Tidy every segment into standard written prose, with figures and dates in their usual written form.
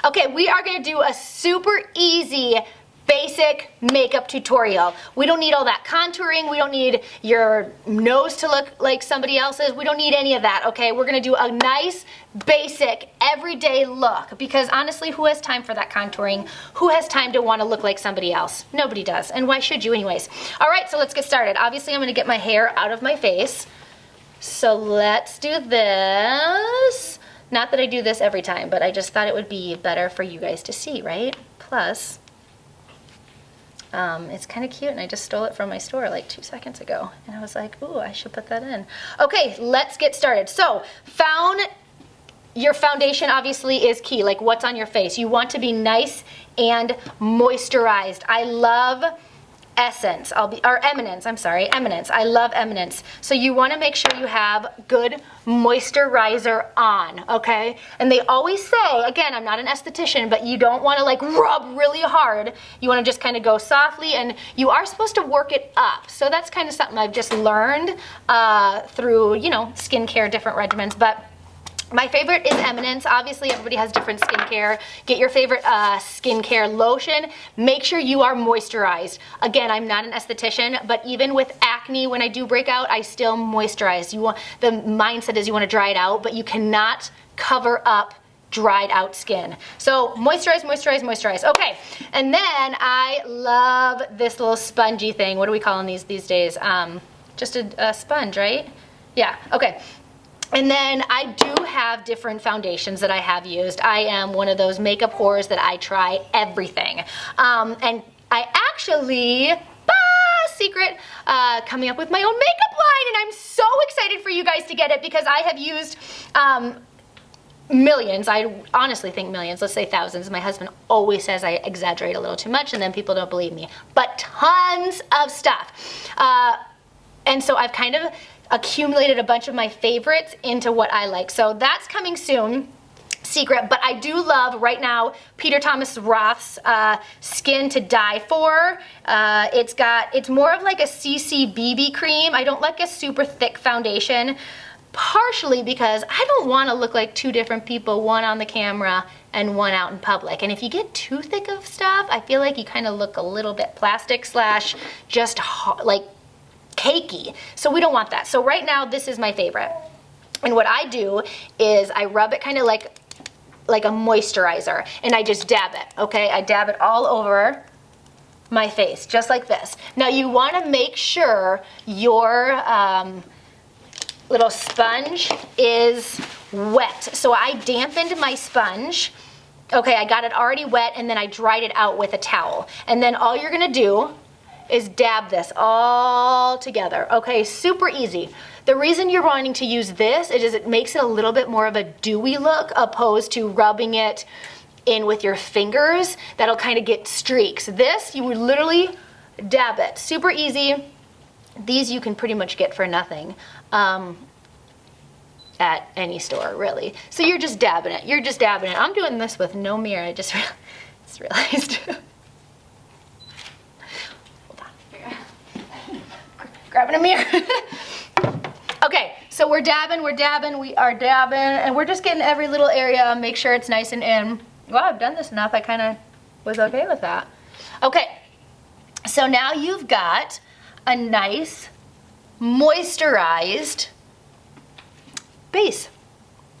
Okay, we are gonna do a super easy basic makeup tutorial. We don't need all that contouring. We don't need your nose to look like somebody else's. We don't need any of that, okay? We're gonna do a nice, basic, everyday look because honestly, who has time for that contouring? Who has time to wanna look like somebody else? Nobody does, and why should you anyways? All right, so let's get started. Obviously, I'm gonna get my hair out of my face. So let's do this. Not that I do this every time, but I just thought it would be better for you guys to see, right? Plus, it's kind of cute, and I just stole it from my store like 2 seconds ago. And I was like, ooh, I should put that in. Okay, let's get started. So, your foundation obviously is key, like what's on your face. You want to be nice and moisturized. I love Essence, Eminence, I'm sorry, Eminence. I love Eminence. So you want to make sure you have good moisturizer on, okay? And they always say, again, I'm not an esthetician, but you don't want to like rub really hard. You want to just kind of go softly, and you are supposed to work it up. So that's kind of something I've just learned through, you know, skincare, different regimens, but my favorite is Eminence. Obviously, everybody has different skincare. Get your favorite skincare lotion. Make sure you are moisturized. Again, I'm not an esthetician, but even with acne, when I do break out, I still moisturize. The mindset is you want to dry it out, but you cannot cover up dried out skin. So moisturize, moisturize, moisturize. Okay, and then I love this little spongy thing. What are we calling these days? Just a sponge, right? Yeah, okay. And then I do have different foundations that I have used. I am one of those makeup whores that I try everything. And I actually, secret, coming up with my own makeup line, and I'm so excited for you guys to get it because I have used millions. I honestly think millions, let's say thousands. My husband always says I exaggerate a little too much and then people don't believe me. But tons of stuff. And so I've kind of accumulated a bunch of my favorites into what I like. So that's coming soon, secret, but I do love right now Peter Thomas Roth's Skin to Die For. It's more of like a CC BB cream. I don't like a super thick foundation, partially because I don't want to look like two different people, one on the camera and one out in public. And if you get too thick of stuff, I feel like you kind of look a little bit plastic slash just like cakey. So we don't want that. So right now, this is my favorite. And what I do is I rub it kind of like a moisturizer, and I just dab it, okay? I dab it all over my face, just like this. Now you want to make sure your little sponge is wet. So I dampened my sponge. Okay, I got it already wet, and then I dried it out with a towel. And then all you're gonna do is dab this all together. Okay, super easy. The reason you're wanting to use this is it makes it a little bit more of a dewy look opposed to rubbing it in with your fingers. That'll kind of get streaks. This, you would literally dab it. Super easy. These you can pretty much get for nothing at any store, really. So you're just dabbing it. You're just dabbing it. I'm doing this with no mirror. I just realized. Grabbing a mirror. Okay, so we're dabbing, we are dabbing, and we're just getting every little area, make sure it's nice and in. Well, I've done this enough, I kind of was okay with that. Okay, so now you've got a nice, moisturized base.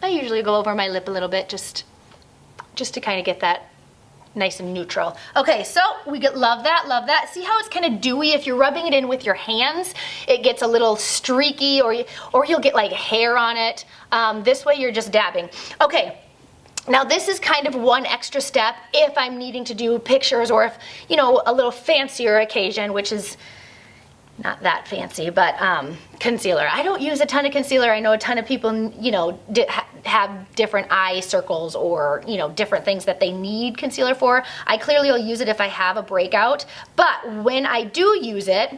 I usually go over my lip a little bit just to kind of get that nice and neutral. Okay, so love that, love that. See how it's kind of dewy? If you're rubbing it in with your hands, it gets a little streaky, or you'll get like hair on it. This way you're just dabbing. Okay, now this is kind of one extra step if I'm needing to do pictures, or if, you know, a little fancier occasion, which is not that fancy, but concealer. I don't use a ton of concealer. I know a ton of people, you know, have different eye circles or, you know, different things that they need concealer for. I clearly will use it if I have a breakout, but when I do use it,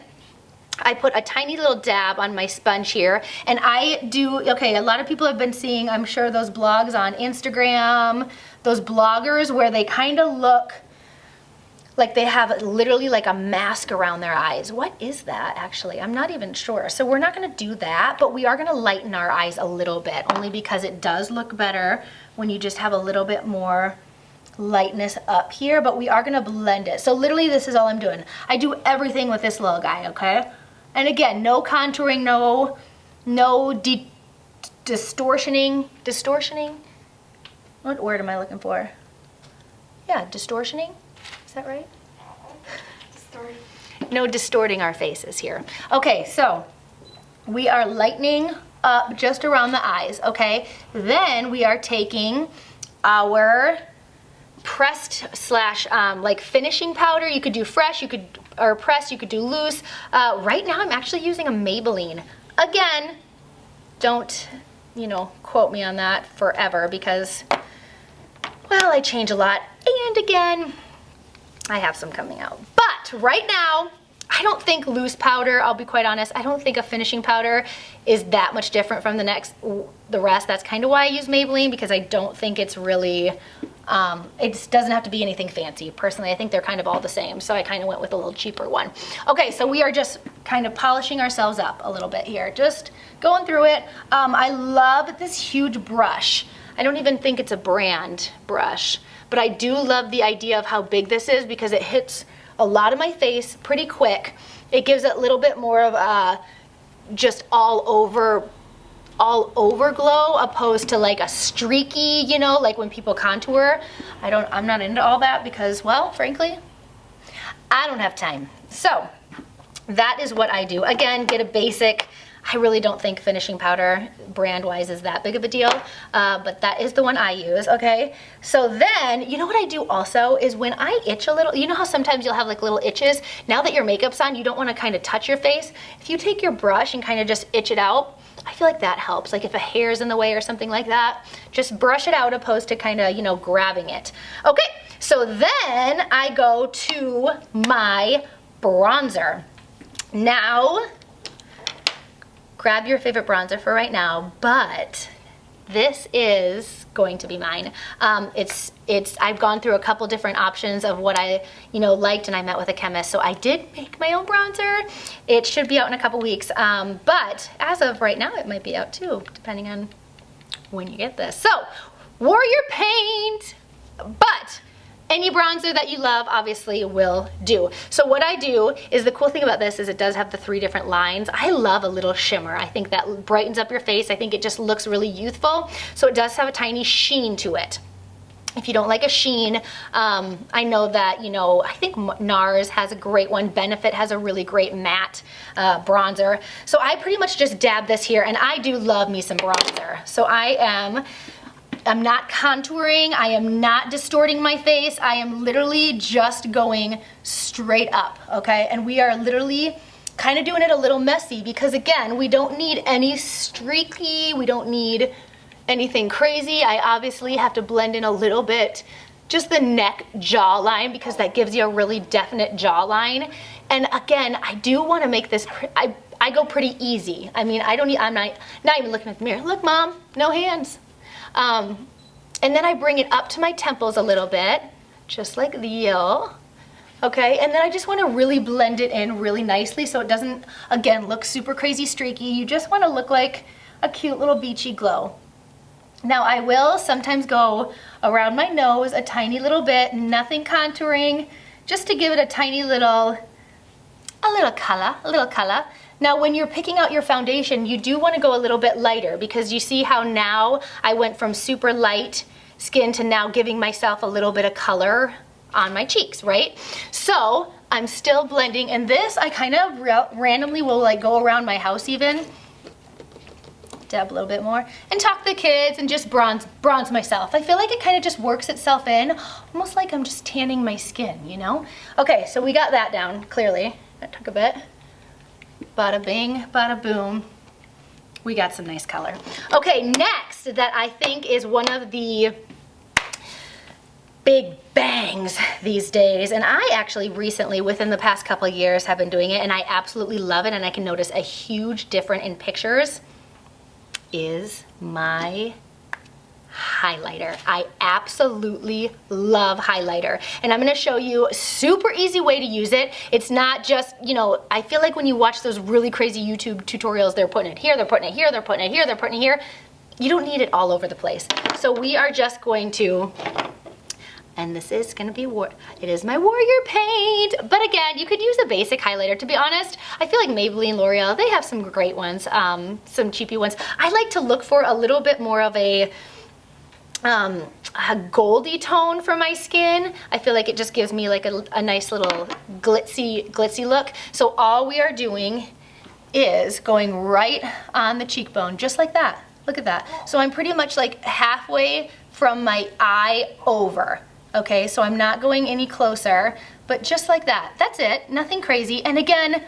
I put a tiny little dab on my sponge here, and I do, okay, a lot of people have been seeing, I'm sure, those blogs on Instagram, those bloggers where they kind of look like they have literally like a mask around their eyes. What is that actually? I'm not even sure. So we're not gonna do that, but we are gonna lighten our eyes a little bit, only because it does look better when you just have a little bit more lightness up here, but we are gonna blend it. So literally this is all I'm doing. I do everything with this little guy, okay? And again, no contouring, no distortioning. What word am I looking for? Yeah, distortioning, is that right? Distorting. No distorting our faces here. Okay, so we are lightening up just around the eyes, okay? Then we are taking our pressed slash like finishing powder. You could do fresh, or pressed, you could do loose. Right now I'm actually using a Maybelline. Again, don't, quote me on that forever because, well, I change a lot. And again, I have some coming out. But right now, I don't think loose powder, I'll be quite honest, I don't think a finishing powder is that much different from the rest. That's kind of why I use Maybelline, because I don't think it's really, it doesn't have to be anything fancy. Personally, I think they're kind of all the same, so I kind of went with a little cheaper one. Okay, so we are just kind of polishing ourselves up a little bit here, just going through it. I love this huge brush. I don't even think it's a brand brush, but I do love the idea of how big this is because it hits a lot of my face pretty quick. It gives it a little bit more of just all over glow, opposed to like a streaky, like when people contour. I'm not into all that because, well, frankly, I don't have time. So that is what I do. Again, get a basic. I really don't think finishing powder brand-wise is that big of a deal, but that is the one I use, okay? So then, you know what I do also is when I itch a little, you know how sometimes you'll have like little itches? Now that your makeup's on, you don't wanna kind of touch your face. If you take your brush and kind of just itch it out, I feel like that helps. Like if a hair's in the way or something like that, just brush it out opposed to kind of, grabbing it. Okay, so then I go to my bronzer. Now, grab your favorite bronzer for right now, but this is going to be mine. I've gone through a couple different options of what I, liked, and I met with a chemist, so I did make my own bronzer. It should be out in a couple weeks, but as of right now, it might be out too, depending on when you get this. So, Warrior Paint, but any bronzer that you love obviously will do. So what I do is, the cool thing about this is it does have the 3 different lines. I love a little shimmer. I think that brightens up your face. I think it just looks really youthful. So it does have a tiny sheen to it. If you don't like a sheen, I know that, I think NARS has a great one. Benefit has a really great matte bronzer. So I pretty much just dab this here, and I do love me some bronzer. So I'm not contouring, I am not distorting my face, I am literally just going straight up, okay? And we are literally kind of doing it a little messy because, again, we don't need any streaky, we don't need anything crazy. I obviously have to blend in a little bit, just the neck jawline, because that gives you a really definite jawline. And again, I do want to make this, I go pretty easy. I mean, I'm not even looking at the mirror. Look, Mom, no hands. And then I bring it up to my temples a little bit, just like the okay? And then I just want to really blend it in really nicely so it doesn't, again, look super crazy streaky. You just want to look like a cute little beachy glow. Now I will sometimes go around my nose a tiny little bit, nothing contouring, just to give it a tiny little, a little color. Now when you're picking out your foundation, you do want to go a little bit lighter, because you see how now I went from super light skin to now giving myself a little bit of color on my cheeks, right? So I'm still blending, and this I kind of randomly will like go around my house even, dab a little bit more, and talk to the kids and just bronze myself. I feel like it kind of just works itself in, almost like I'm just tanning my skin, Okay, so we got that down, clearly. That took a bit. Bada bing, bada boom. We got some nice color. Okay, next that I think is one of the big bangs these days, and I actually recently, within the past couple of years, have been doing it, and I absolutely love it, and I can notice a huge difference in pictures, is my highlighter. I absolutely love highlighter, and I'm going to show you a super easy way to use it. It's not just, I feel like when you watch those really crazy YouTube tutorials, they're putting it here, they're putting it here, they're putting it here, they're putting it here. You don't need it all over the place. So we are just going to, and And this is gonna be, it is my Warrior paint. But again, you could use a basic highlighter. To be honest, I feel like Maybelline, L'Oreal, they have some great ones, some cheapy ones. I like to look for a little bit more of a goldy tone for my skin. I feel like it just gives me like a nice little glitzy look. So all we are doing is going right on the cheekbone, just like that. Look at that. So I'm pretty much like halfway from my eye over. Okay, so I'm not going any closer, but just like that. That's it, nothing crazy. And again,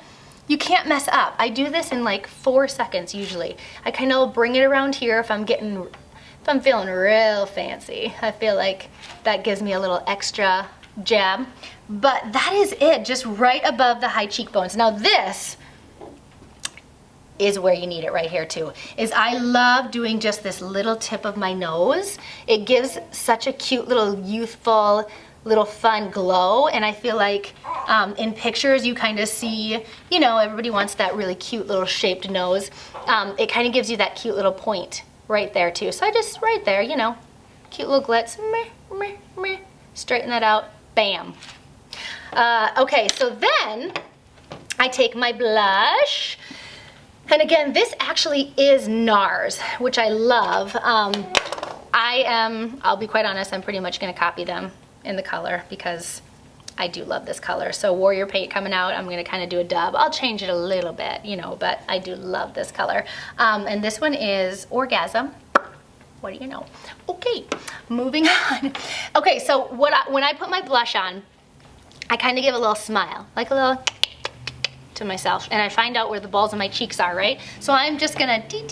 you can't mess up. I do this in like 4 seconds usually. I kind of bring it around here if I'm feeling real fancy. I feel like that gives me a little extra jab. But that is it, just right above the high cheekbones. Now this is where you need it right here too, is I love doing just this little tip of my nose. It gives such a cute little youthful, little fun glow, and I feel like in pictures you kind of see, you know, everybody wants that really cute little shaped nose. It kind of gives you that cute little point right there too. So I just, right there, you know, cute little glitz, straighten that out, bam. Okay, so then I take my blush, and again, this actually is NARS, which I love. I'll be quite honest, I'm pretty much gonna copy them in the color because I do love this color. So Warrior paint coming out, I'm gonna kind of do a dub. I'll change it a little bit, you know, but I do love this color. And this one is Orgasm. What do you know? Okay, moving on. Okay, so when I put my blush on, I kind of give a little smile, like a little to myself, and I find out where the balls of my cheeks are, right? So I'm just gonna just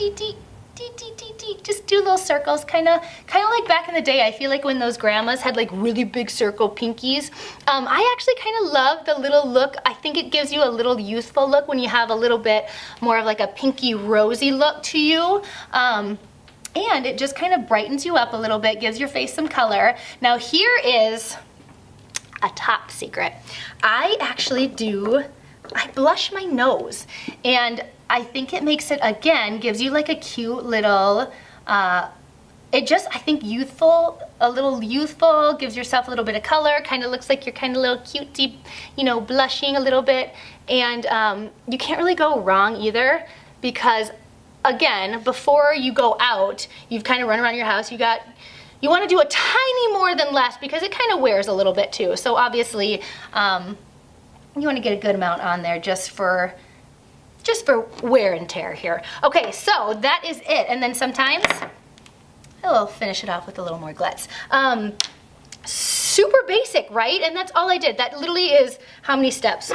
do little circles, kind of like back in the day. I feel like when those grandmas had like really big circle pinkies. I actually kind of love the little look. I think it gives you a little youthful look when you have a little bit more of like a pinky rosy look to you. And it just kind of brightens you up a little bit, gives your face some color. Now here is a top secret. I blush my nose, and I think it makes it, again, gives you like a cute little, it just, I think a little youthful, gives yourself a little bit of color, kind of looks like you're kind of a little cutesy, you know, blushing a little bit. And you can't really go wrong either, because again, before you go out, you've kind of run around your house, you want to do a tiny more than less because it kind of wears a little bit too. So obviously, you want to get a good amount on there just for wear and tear here. Okay, so that is it. And then sometimes I'll finish it off with a little more glitz. Super basic, right? And that's all I did. That literally is how many steps?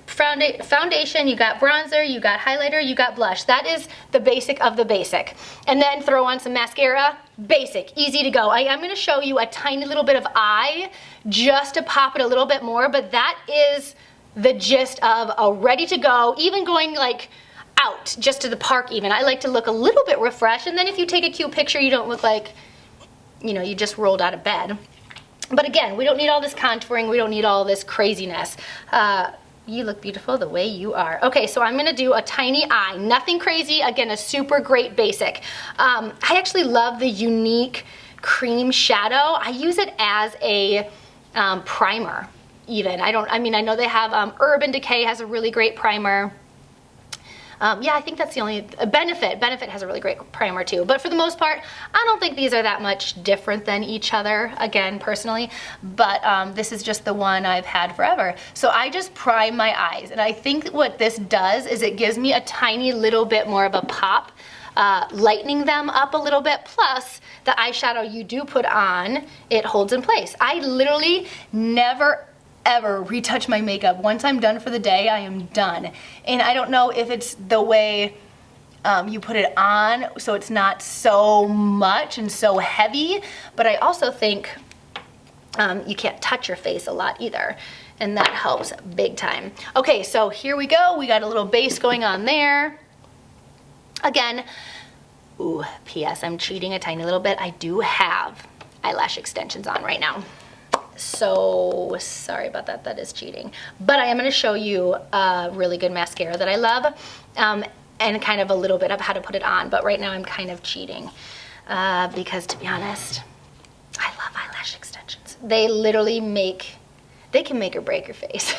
Foundation, you got bronzer, you got highlighter, you got blush. That is the basic of the basic. And then throw on some mascara, basic, easy to go. I am gonna show you a tiny little bit of eye just to pop it a little bit more, but that is the gist of a ready to go, even going like out just to the park even. I like to look a little bit refreshed, and then if you take a cute picture, you don't look like, you know, you just rolled out of bed. But again, we don't need all this contouring, we don't need all this craziness. You look beautiful the way you are. Okay, so I'm gonna do a tiny eye, nothing crazy, again, a super great basic. I actually love the Younique cream shadow. I use it as a primer even. I know they have Urban Decay has a really great primer. Yeah, I think that's the only Benefit. Benefit has a really great primer too. But for the most part, I don't think these are that much different than each other, again, personally. But this is just the one I've had forever. So I just prime my eyes. And I think what this does is it gives me a tiny little bit more of a pop, lightening them up a little bit. Plus, the eyeshadow you do put on, it holds in place. I literally never ever retouch my makeup. Once I'm done for the day, I am done. And I don't know if it's the way you put it on, so it's not so much and so heavy, but I also think you can't touch your face a lot either, and that helps big time. Okay, so here we go. We got a little base going on there. Again, ooh, P.S. I'm cheating a tiny little bit. I do have eyelash extensions on right now. So sorry about that, that is cheating. But I am gonna show you a really good mascara that I love, and kind of a little bit of how to put it on. But right now I'm kind of cheating because, to be honest, I love eyelash extensions. they literally they can make or break your face.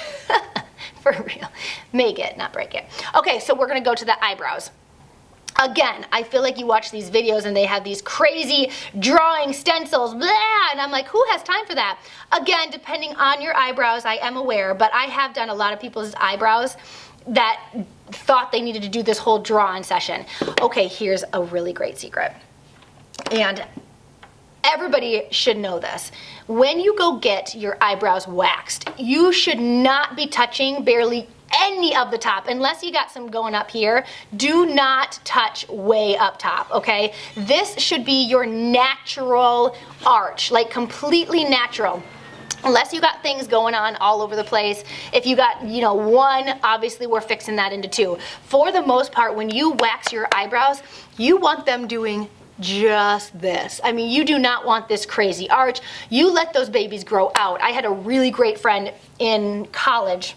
For real. Make it, not break it. Okay, so we're gonna go to the eyebrows. Again, I feel like you watch these videos and they have these crazy drawing stencils, blah, and I'm like, who has time for that? Again, depending on your eyebrows, I am aware, but I have done a lot of people's eyebrows that thought they needed to do this whole draw-on session. Okay, here's a really great secret. And everybody should know this. When you go get your eyebrows waxed, you should not be touching barely any of the top unless you got some going up here. Do not touch way up top, okay? This should be your natural arch, like completely natural. Unless you got things going on all over the place. If you got, one, obviously we're fixing that into two. For the most part, when you wax your eyebrows, you want them doing just this. I mean, you do not want this crazy arch. You let those babies grow out. I had a really great friend in college.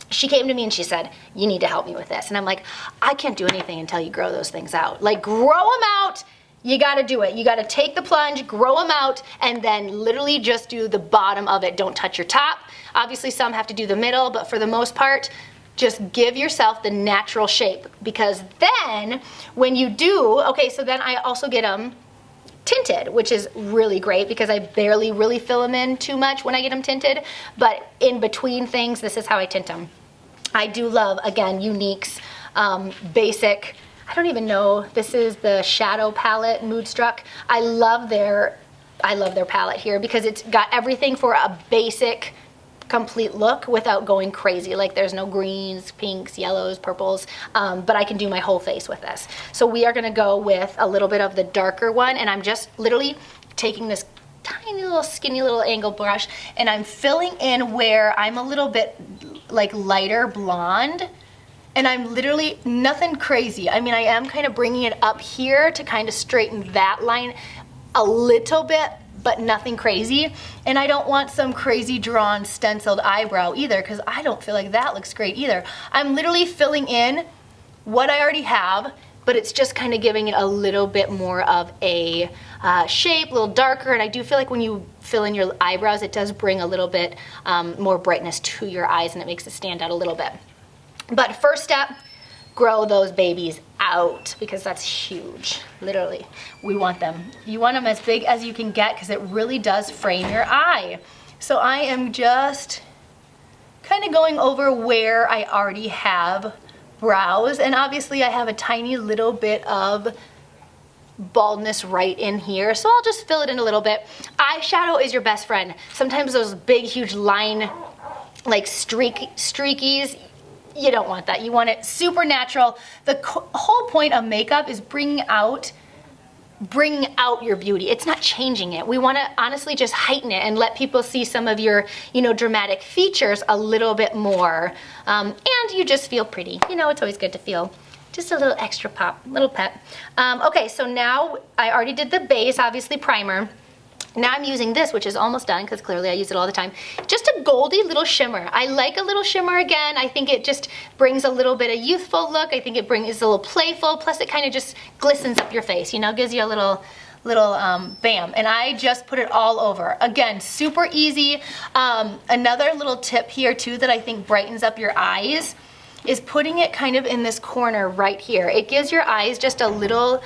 She came to me and she said, you need to help me with this. And I'm like, I can't do anything until you grow those things out. Like, grow them out. You gotta do it. You gotta take the plunge, grow them out, and then literally just do the bottom of it. Don't touch your top. Obviously, some have to do the middle, but for the most part, just give yourself the natural shape. Because then, when you do, okay, so then I also get them tinted, which is really great because I barely really fill them in too much when I get them tinted. But in between things, this is how I tint them. I do love, again, Younique's basic, I don't even know, this is the Shadow Palette, Moodstruck. I love their palette here because it's got everything for a basic, complete look without going crazy. Like, there's no greens, pinks, yellows, purples, but I can do my whole face with this. So we are gonna go with a little bit of the darker one, and I'm just literally taking this tiny little skinny little angle brush and I'm filling in where I'm a little bit like lighter blonde. And I'm literally, nothing crazy. I mean, I am kind of bringing it up here to kind of straighten that line a little bit, but nothing crazy. And I don't want some crazy drawn stenciled eyebrow either, because I don't feel like that looks great either. I'm literally filling in what I already have, but it's just kind of giving it a little bit more of a shape, a little darker. And I do feel like when you fill in your eyebrows, it does bring a little bit more brightness to your eyes, and it makes it stand out a little bit. But first step, grow those babies out, because that's huge. Literally, we want them. You want them as big as you can get because it really does frame your eye. So I am just kind of going over where I already have brows, and obviously I have a tiny little bit of baldness right in here, so I'll just fill it in a little bit. Eyeshadow is your best friend. Sometimes those big, huge line, like streakies, you don't want that. You want it super natural. The whole point of makeup is bringing out your beauty. It's not changing it. We want to honestly just heighten it and let people see some of your, dramatic features a little bit more. And you just feel pretty. It's always good to feel just a little extra pop, little pep. Okay, so now I already did the base, obviously primer. Now I'm using this, which is almost done because clearly I use it all the time. Just a goldy little shimmer. I like a little shimmer again. I think it just brings a little bit of youthful look. I think it brings a little playful. Plus it kind of just glistens up your face, gives you a little bam. And I just put it all over. Again, super easy. Another little tip here too that I think brightens up your eyes is putting it kind of in this corner right here. It gives your eyes just a little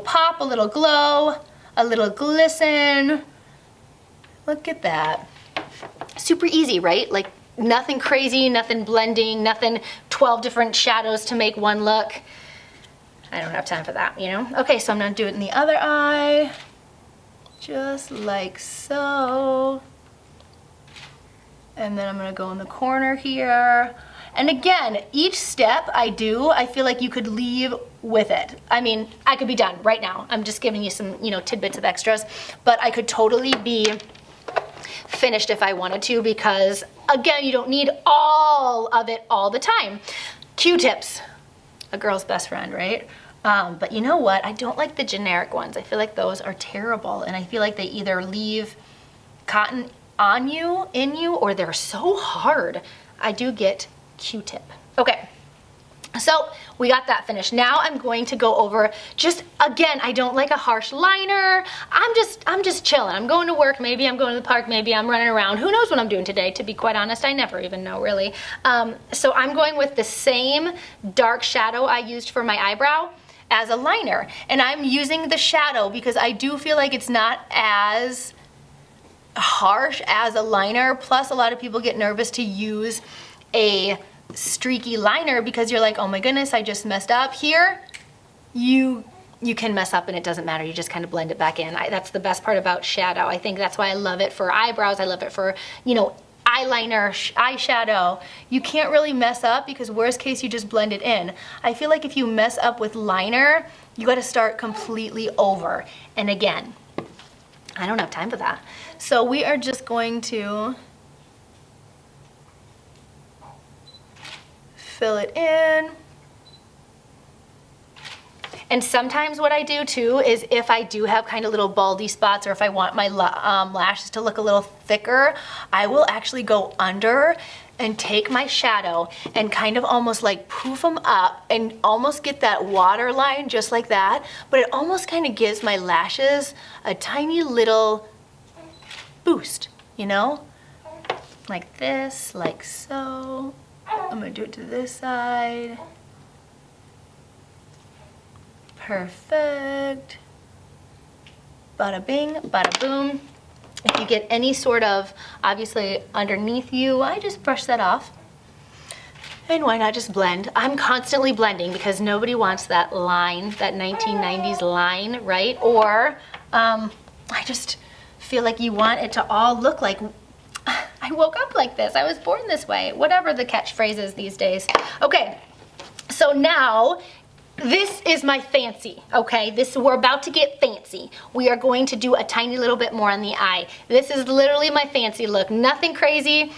pop, a little glow, a little glisten. Look at that. Super easy, right? Like nothing crazy, nothing blending, nothing 12 different shadows to make one look. I don't have time for that, Okay, so I'm gonna do it in the other eye. Just like so. And then I'm gonna go in the corner here. And again, each step I do, I feel like you could leave with it. I mean, I could be done right now. I'm just giving you some, tidbits of extras, but I could totally be finished if I wanted to, because again, you don't need all of it all the time. Q-tips, a girl's best friend, right? But you know what? I don't like the generic ones. I feel like those are terrible, and I feel like they either leave cotton on you, in you, or they're so hard. I do get Q-tip. Okay, So we got that finished. Now I'm going to go over just, again, I don't like a harsh liner. I'm just chilling. I'm going to work. Maybe I'm going to the park. Maybe I'm running around. Who knows what I'm doing today, to be quite honest. I never even know, really. So I'm going with the same dark shadow I used for my eyebrow as a liner. And I'm using the shadow because I do feel like it's not as harsh as a liner. Plus, a lot of people get nervous to use a streaky liner because you're like, oh my goodness, I just messed up. Here, you can mess up and it doesn't matter. You just kind of blend it back in. That's the best part about shadow. I think that's why I love it for eyebrows. I love it for, eyeliner, eyeshadow. You can't really mess up because worst case, you just blend it in. I feel like if you mess up with liner, you got to start completely over. And again, I don't have time for that. So we are just going to fill it in. And sometimes what I do too is if I do have kind of little baldy spots or if I want my lashes to look a little thicker, I will actually go under and take my shadow and kind of almost like poof them up and almost get that water line just like that. But it almost kind of gives my lashes a tiny little boost, like this, like so. I'm gonna do it to this side. Perfect. Bada bing, bada boom. If you get any sort of, obviously underneath you, I just brush that off. And why not just blend? I'm constantly blending because nobody wants that line, that 1990s line, right? Or I just feel like you want it to all look like I woke up like this. I was born this way. Whatever the catchphrase is these days. Okay, so now this is my fancy, okay? We're about to get fancy. We are going to do a tiny little bit more on the eye. This is literally my fancy look. Nothing crazy.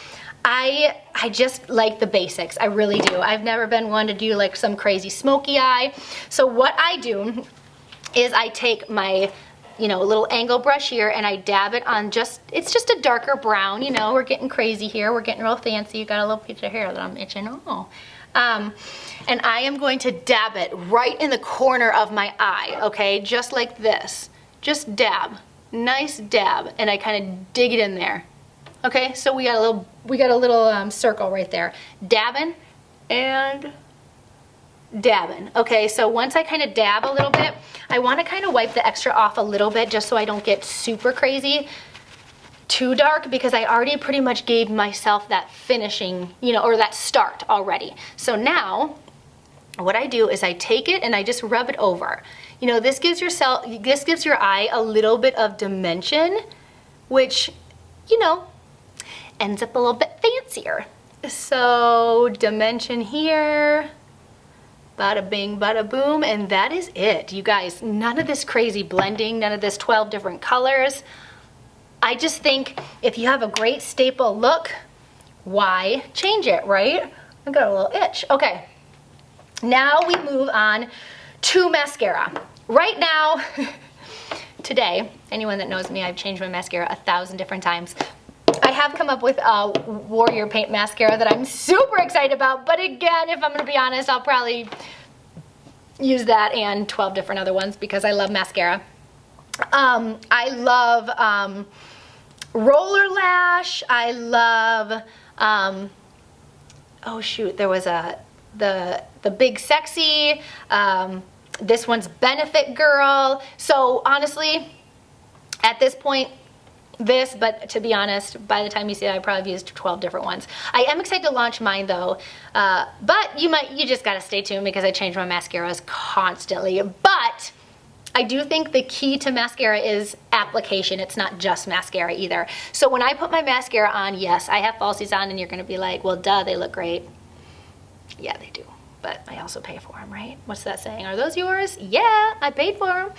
I just like the basics. I really do. I've never been one to do like some crazy smoky eye. So what I do is I take my little angle brush here and I dab it on it's just a darker brown, we're getting crazy here. We're getting real fancy. You got a little piece of hair that I'm itching. Oh. And I am going to dab it right in the corner of my eye, okay? Just like this. Just dab. Nice dab. And I kind of dig it in there. Okay, so we got a little circle right there. Dabbing and dabbing. Okay, so once I kind of dab a little bit, I want to kind of wipe the extra off a little bit just so I don't get super crazy, too dark, because I already pretty much gave myself that finishing, or that start already. So now, what I do is I take it and I just rub it over. This gives your eye a little bit of dimension, which, ends up a little bit fancier. So dimension here. Bada bing, bada boom, and that is it. You guys, none of this crazy blending, none of this 12 different colors. I just think if you have a great staple look, why change it, right? I got a little itch. Okay, now we move on to mascara. Right now, today, anyone that knows me, I've changed my mascara 1,000 different times. I have come up with a Warrior Paint mascara that I'm super excited about, but again, if I'm gonna be honest, I'll probably use that and 12 different other ones because I love mascara. I love Roller Lash. I love, oh shoot, there was the Big Sexy. This one's Benefit Girl. So honestly, at this point, but to be honest, by the time you see it, I probably used 12 different ones. I am excited to launch mine though, but you just gotta stay tuned because I change my mascaras constantly. But I do think the key to mascara is application. It's not just mascara either. So when I put my mascara on, yes, I have falsies on and you're gonna be like, well, duh, they look great. Yeah, they do, but I also pay for them, right? What's that saying? Are those yours? Yeah, I paid for them.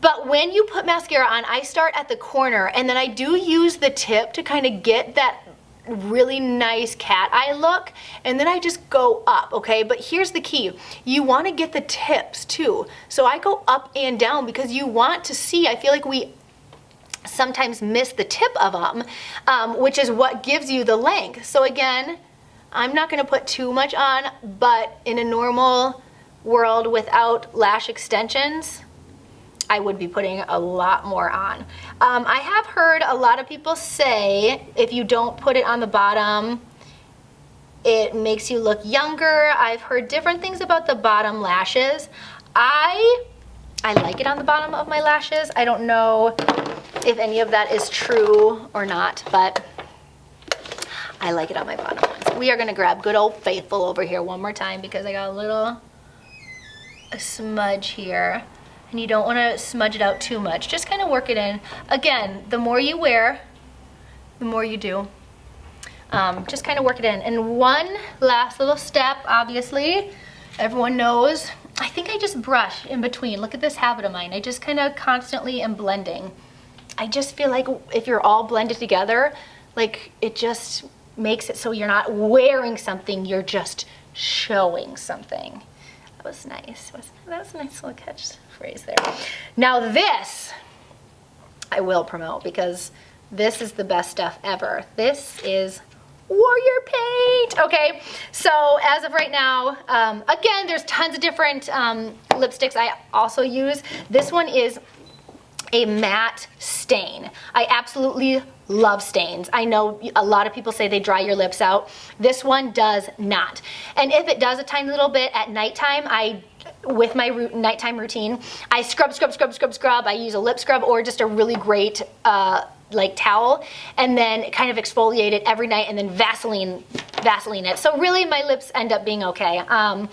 But when you put mascara on, I start at the corner and then I do use the tip to kind of get that really nice cat eye look, and then I just go up, okay? But here's the key. You want to get the tips too. So I go up and down because you want to see, I feel like we sometimes miss the tip of them, which is what gives you the length. So again, I'm not gonna put too much on, but in a normal world without lash extensions, I would be putting a lot more on. I have heard a lot of people say if you don't put it on the bottom, it makes you look younger. I've heard different things about the bottom lashes. I like it on the bottom of my lashes. I don't know if any of that is true or not, but I like it on my bottom ones. We are gonna grab good old Faithful over here one more time because I got a smudge here. And you don't wanna smudge it out too much. Just kind of work it in. Again, the more you wear, the more you do. Just kind of work it in. And one last little step, obviously, everyone knows, I think I just brush in between. Look at this habit of mine. I just kind of constantly am blending. I just feel like if you're all blended together, like it just makes it so you're not wearing something, you're just showing something. That was nice. That was a nice little catchphrase there. Now this, I will promote because this is the best stuff ever. This is Warrior Paint. Okay, so as of right now, again, there's tons of different lipsticks I also use. This one is a matte stain. I absolutely love stains. I know a lot of people say they dry your lips out. This one does not. And if it does a tiny little bit at nighttime, with my nighttime routine, I scrub. I use a lip scrub or just a really great like towel, and then kind of exfoliate it every night, and then Vaseline it. So really, my lips end up being okay, and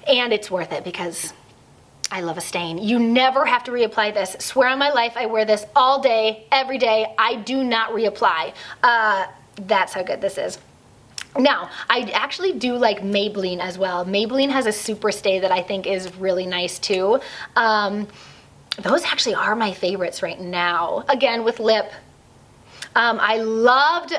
it's worth it because I love a stain. You never have to reapply this. Swear on my life, I wear this all day, every day. I do not reapply. That's how good this is. Now, I actually do like Maybelline as well. Maybelline has a super stay that I think is really nice too. Those actually are my favorites right now. Again, with lip. I loved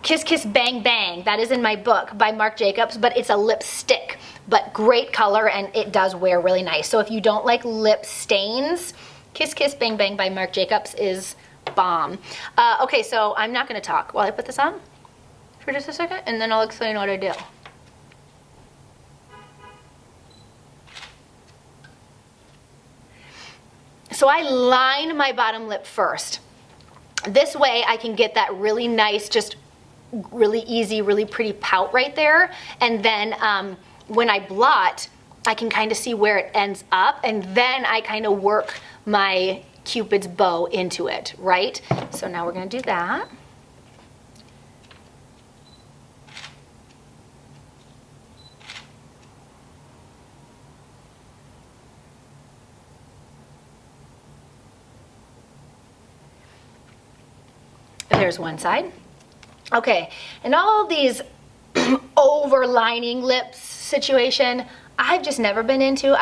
Kiss Kiss Bang Bang. That is in my book by Marc Jacobs, but it's a lipstick. But great color, and it does wear really nice. So if you don't like lip stains, Kiss Kiss Bang Bang by Marc Jacobs is bomb. Okay, so I'm not gonna talk while I put this on for just a second, and then I'll explain what I do. So I line my bottom lip first. This way I can get that really nice, just really easy, really pretty pout right there. And then when I blot, I can kind of see where it ends up, and then I kind of work my Cupid's bow into it, right? So now we're gonna do that. There's one side. Okay, and all these overlining lips situation, I've just never been into.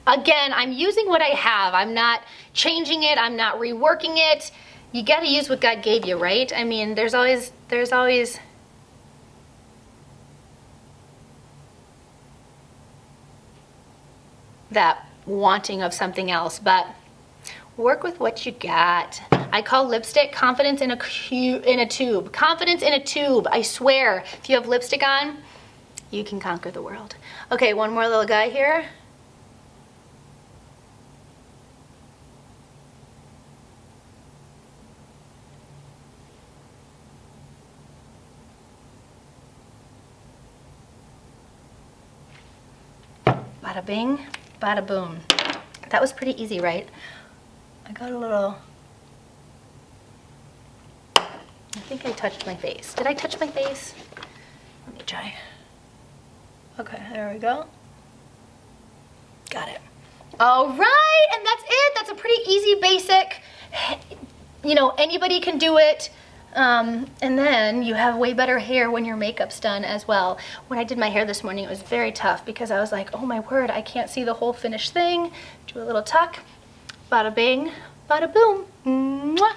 Again, I'm using what I have. I'm not changing it. I'm not reworking it. You gotta use what God gave you, right? I mean, there's always that wanting of something else, but work with what you got. I call lipstick confidence in a tube. Confidence in a tube. I swear, if you have lipstick on, you can conquer the world. Okay, one more little guy here. Bada bing, bada boom. That was pretty easy, right? I got a little... I think I touched my face. Did I touch my face? Let me try. Okay, there we go. Got it. All right, and that's it. That's a pretty easy, basic, you know, anybody can do it. And then you have way better hair when your makeup's done as well. When I did my hair this morning, it was very tough because I was like, oh my word, I can't see the whole finished thing. Do a little tuck, bada bing, bada boom. Mwah.